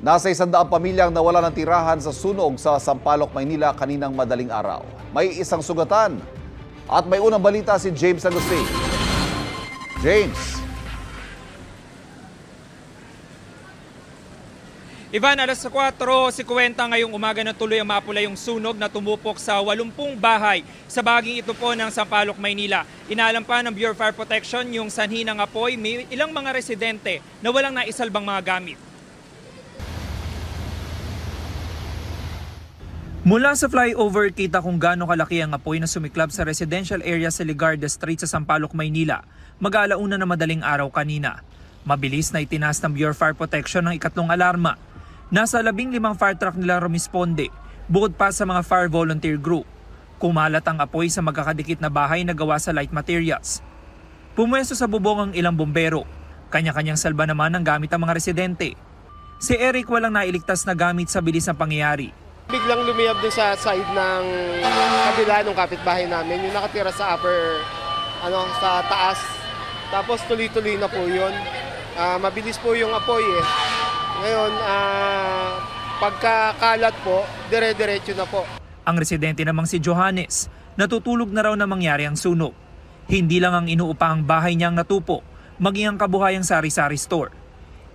Nasa 100 pamilyang nawala ng tirahan sa sunog sa Sampaloc, Maynila kaninang madaling araw. May isang sugatan at may unang balita si James Agustin. James. Ivan, alas 4:50 ngayong umaga na tuloy ang mapula yung sunog na tumupok sa 80 bahay sa bahaging ito po ng Sampaloc, Maynila. Inaalam pa ng Bureau of Fire Protection yung sanhi ng apoy, may ilang mga residente na walang naisalbang mga gamit. Mula sa flyover, kita kung gaano kalaki ang apoy na sumiklab sa residential area sa Ligarda Street sa Sampaloc, Maynila. Mag-alauna na madaling araw kanina. Mabilis na itinaas ng Bureau of Fire Protection ng ikatlong alarma. Nasa 15 fire truck nila rumisponde, bukod pa sa mga fire volunteer group. Kumalat ang apoy sa magkakadikit na bahay na gawa sa light materials. Pumwesto sa bubong ang ilang bombero. Kanya-kanyang salba naman ang gamit ng mga residente. Si Eric walang nailigtas na gamit sa bilis ng pangyayari. Biglang lumiyab din sa side ng kabila ng kapitbahay namin, yung nakatira sa upper, sa taas. Tapos tuloy-tuloy na po yun. Mabilis po yung apoy eh. Ngayon, pagkakalat po, dire-diretso na po. Ang residente namang si Johannes, natutulog na raw na mangyari ang sunog. Hindi lang ang inuupahang bahay niyang natupo, maging ang kabuhayang sari-sari store.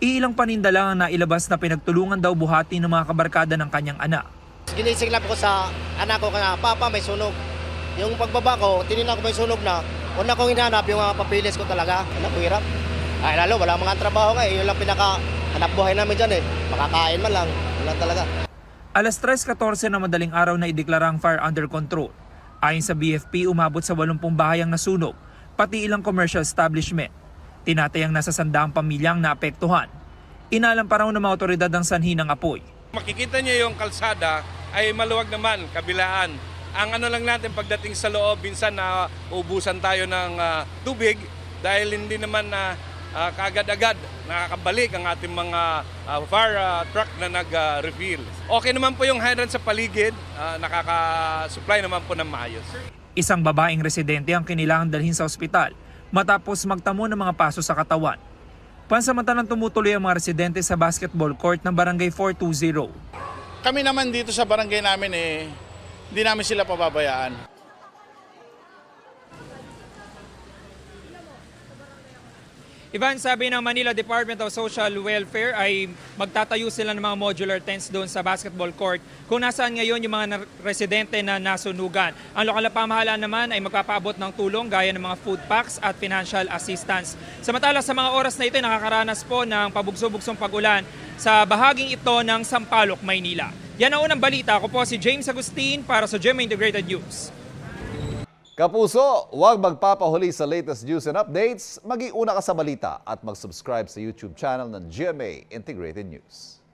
Iilang paninda lang ang nailabas na pinagtulungan daw buhati ng mga kabarkada ng kanyang anak. Ginising lang ko sa anak ko na, Papa, may sunog. Yung pagbaba ko, tinignan ko may sunog na. Una kong hinahanap yung mga papilis ko talaga. Anak ko hirap. Ay lalo, wala mga trabaho nga. Yun lang pinaka-hanap buhay namin dyan eh. Makakain man lang. Wala talaga. Alas 3:14 na madaling araw na ideklara ang fire under control. Ayon sa BFP, umabot sa 80 bahay ang nasunog, pati ilang commercial establishment. Tinatayang nasa 100 pamilyang naapektuhan. Inalam pa raw ng mga otoridad ang sanhi ng apoy. Makikita niyo yung kalsada ay maluwag naman, kabilaan. Ang ano lang natin pagdating sa loob, minsan na ubusan tayo ng tubig dahil hindi naman na kaagad-agad nakakabalik ang ating mga fire truck na nag-refill. Okay naman po yung hydrant sa paligid, nakaka-supply naman po ng maayos. Isang babaeng residente ang kinilangan dalhin sa ospital matapos magtamo ng mga paso sa katawan. Pansamantalang tumutuloy ang mga residente sa basketball court ng Barangay 420. Kami naman dito sa barangay namin hindi namin sila pababayaan. Ivan, sabi ng Manila Department of Social Welfare ay magtatayo sila ng mga modular tents doon sa basketball court kung nasaan ngayon yung mga residente na nasunugan. Ang lokal na pamahalaan naman ay magpapaabot ng tulong gaya ng mga food packs at financial assistance. Samantala sa mga oras na ito, nakakaranas po ng pabugso-bugsong pag-ulan sa bahaging ito ng Sampaloc, Maynila. Yan ang unang balita. Ako po si James Agustin para sa GMA Integrated News. Kapuso, huwag magpapahuli sa latest news and updates. Mag-iuna ka sa balita at mag-subscribe sa YouTube channel ng GMA Integrated News.